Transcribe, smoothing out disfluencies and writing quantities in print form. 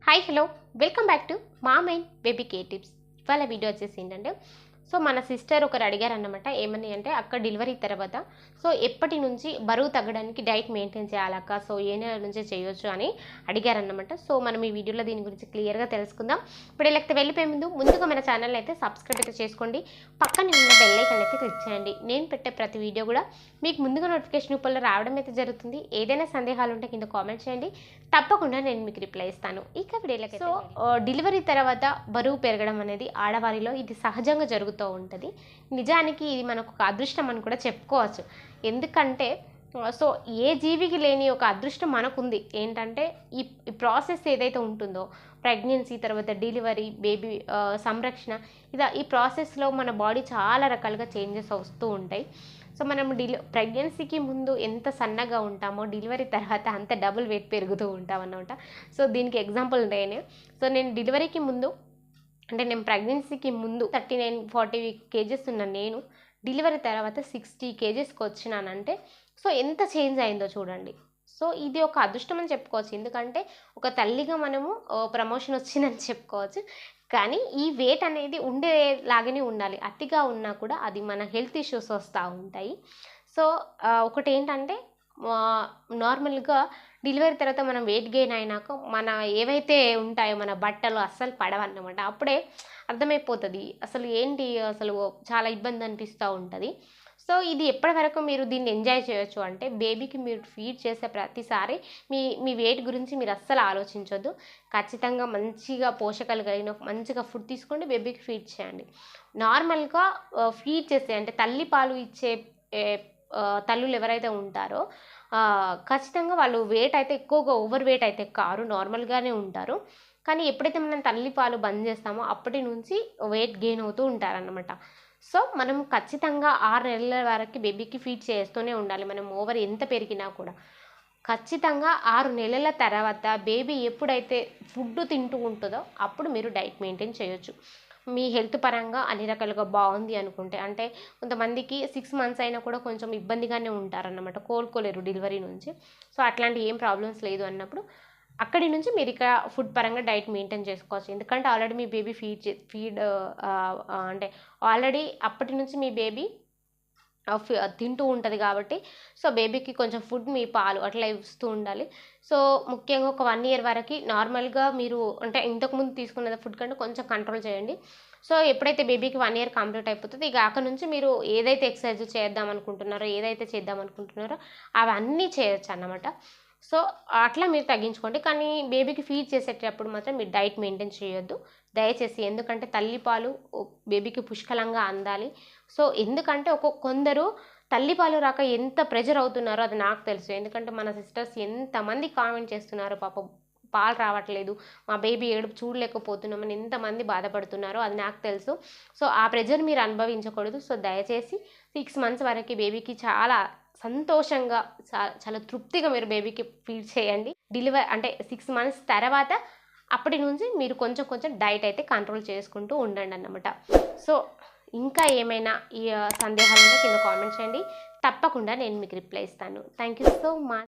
Hi hello welcome back to mom and baby care tips. ఇవాళ video వచ్చేసి ఏంటంటే so మన సిస్టర్ ఒకరు అడిగారు అన్నమాట. ఏమని అంటే అక్క డెలివరీ తర్వాత సో ఎప్పటి నుంచి బరువు తగ్గడానికి డైట్ మెయింటైన్ చేయాలక్క, సో ఏ నెల నుంచి చేయొచ్చు అని అడిగారన్నమాట. సో మనం ఈ వీడియోలో దీని గురించి క్లియర్గా తెలుసుకుందాం. ఇప్పుడు ఇలా వెళ్ళిపోయే ముందుగా మన ఛానల్ అయితే సబ్స్క్రైబ్ అయితే చేసుకోండి, పక్కన ఉన్న బెల్ ఐకాన్ అయితే క్లిక్ చేయండి. నేను పెట్టే ప్రతి వీడియో కూడా మీకు ముందుగా నోటిఫికేషన్ రూపంలో రావడం అయితే జరుగుతుంది. ఏదైనా సందేహాలు ఉంటే కింద కామెంట్ చేయండి, తప్పకుండా నేను మీకు రిప్లై ఇస్తాను. ఇక వీడియోలకి సో డెలివరీ తర్వాత బరువు పెరగడం అనేది ఆడవారిలో ఇది సహజంగా జరుగుతూ ఉంటుంది. నిజానికి ఇది మనకు ఒక అదృష్టం అని కూడా చెప్పుకోవచ్చు. ఎందుకంటే సో ఏ జీవికి లేని ఒక అదృష్టం మనకుంది. ఏంటంటే ఈ ప్రాసెస్ ఏదైతే ఉంటుందో ప్రెగ్నెన్సీ తర్వాత డెలివరీ బేబీ సంరక్షణ ఈ ప్రాసెస్లో మన బాడీ చాలా రకాలుగా చేంజెస్ వస్తూ ఉంటాయి. సో మనం ప్రెగ్నెన్సీకి ముందు ఎంత సన్నగా ఉంటామో డెలివరీ తర్వాత అంత డబుల్ వెయిట్ పెరుగుతూ ఉంటాం అన్నమాట. సో దీనికి ఎగ్జాంపుల్ నేనే. సో నేను డెలివరీకి ముందు అంటే నేను ప్రెగ్నెన్సీకి ముందు 39-40 కేజెస్ ఉన్న నేను డెలివరీ తర్వాత 60 కేజెస్కి వచ్చినానంటే సో ఎంత చేంజ్ అయిందో చూడండి. సో ఇది ఒక అదృష్టం అని చెప్పుకోవచ్చు. ఎందుకంటే ఒక తల్లిగా మనము ప్రమోషన్ వచ్చిందని చెప్పుకోవచ్చు. కానీ ఈ వెయిట్ అనేది ఉండేలాగానే ఉండాలి. అతిగా ఉన్నా కూడా అది మన హెల్త్ ఇష్యూస్ వస్తూ ఉంటాయి. సో ఒకటి ఏంటంటే నార్మల్గా డెలివరీ తర్వాత మనం వెయిట్ గెయిన్ అయినాక మన ఏవైతే ఉంటాయో మన బట్టలు అస్సలు పడవన్నమాట. అప్పుడే అర్థమైపోతుంది అసలు ఏంటి, అసలు చాలా ఇబ్బంది అనిపిస్తూ ఉంటుంది. సో ఇది ఎప్పటి వరకు మీరు దీన్ని ఎంజాయ్ చేయొచ్చు అంటే బేబీకి మీరు ఫీడ్ చేసే ప్రతిసారి మీ వెయిట్ గురించి మీరు అస్సలు ఆలోచించొద్దు. ఖచ్చితంగా మంచిగా పోషకాలు కలిగిన మంచిగా ఫుడ్ తీసుకోండి, బేబీకి ఫీడ్ చేయండి. నార్మల్గా ఫీడ్ చేసే అంటే తల్లి పాలు ఇచ్చే తల్లులు ఎవరైతే ఉంటారో ఖచ్చితంగా వాళ్ళు వెయిట్ అయితే ఎక్కువగా ఓవర్ వెయిట్ అయితే కారు, నార్మల్గానే ఉంటారు. కానీ ఎప్పుడైతే మనం తల్లి పాలు బంద్ చేస్తామో అప్పటి నుంచి వెయిట్ గెయిన్ అవుతూ ఉంటారన్నమాట. సో మనం ఖచ్చితంగా 6 నెలల వరకు బేబీకి ఫీడ్ చేస్తూనే ఉండాలి. మనం ఓవర్ ఎంత పెరిగినా కూడా ఖచ్చితంగా 6 నెలల తర్వాత బేబీ ఎప్పుడైతే ఫుడ్ తింటూ ఉంటుందో అప్పుడు మీరు డైట్ మెయింటైన్ చేయొచ్చు. మీ హెల్త్ పరంగా అన్ని రకాలుగా బాగుంది అనుకుంటే, అంటే కొంతమందికి 6 మంత్స్ అయినా కూడా కొంచెం ఇబ్బందిగానే ఉంటారన్నమాట, కోలుకోలేరు డెలివరీ నుంచి. సో అట్లాంటి ఏం ప్రాబ్లమ్స్ లేదు అన్నప్పుడు అక్కడి నుంచి మీరు ఇక్కడ ఫుడ్ పరంగా డైట్ మెయింటైన్ చేసుకోవచ్చు. ఎందుకంటే ఆల్రెడీ మీ బేబీ ఫీడ్ అంటే ఆల్రెడీ అప్పటి నుంచి మీ బేబీ తింటూ ఉంటుంది కాబట్టి సో బేబీకి కొంచెం ఫుడ్ మీ పాలు అట్లా ఇస్తూ ఉండాలి. సో ముఖ్యంగా ఒక 1 ఇయర్ వరకు నార్మల్గా మీరు అంటే ఇంతకుముందు తీసుకున్న ఫుడ్ కంటే కొంచెం కంట్రోల్ చేయండి. సో ఎప్పుడైతే బేబీకి 1 ఇయర్ కంప్లీట్ అయిపోతుంది ఇక అక్కడ నుంచి మీరు ఏదైతే ఎక్సర్సైజ్ చేద్దాం అనుకుంటున్నారో అవన్నీ చేయొచ్చు అన్నమాట. సో అట్లా మీరు తగ్గించుకోండి. కానీ బేబీకి ఫీడ్ చేసేటప్పుడు మాత్రం మీరు డైట్ మెయింటైన్ చేయొద్దు దయచేసి. ఎందుకంటే తల్లిపాలు బేబీకి పుష్కలంగా అందాలి. సో ఎందుకంటే కొందరు తల్లిపాలు రాక ఎంత ప్రెజర్ అవుతున్నారో అది నాకు తెలుసు. ఎందుకంటే మన సిస్టర్స్ ఎంతమంది కామెంట్ చేస్తున్నారో పాపం పాలు రావట్లేదు, మా బేబీ ఏడుపు చూడలేకపోతున్నామని ఎంతమంది బాధపడుతున్నారో అది నాకు తెలుసు. సో ఆ ప్రెజర్ మీరు అనుభవించకూడదు. సో దయచేసి 6 మంత్స్ వరకు బేబీకి చాలా సంతోషంగా చాలా తృప్తిగా మీరు బేబీకి ఫీడ్ చేయండి. డెలివరీ అంటే 6 మంత్స్ తర్వాత అప్పటి నుంచి మీరు కొంచెం డైట్ అయితే కంట్రోల్ చేసుకుంటూ ఉండండి అన్నమాట. సో ఇంకా ఏమైనా ఈ సందేహాలు ఉంటే కింద కామెంట్ చేయండి, తప్పకుండా నేను మీకు రిప్లై ఇస్తాను. Thank you so much.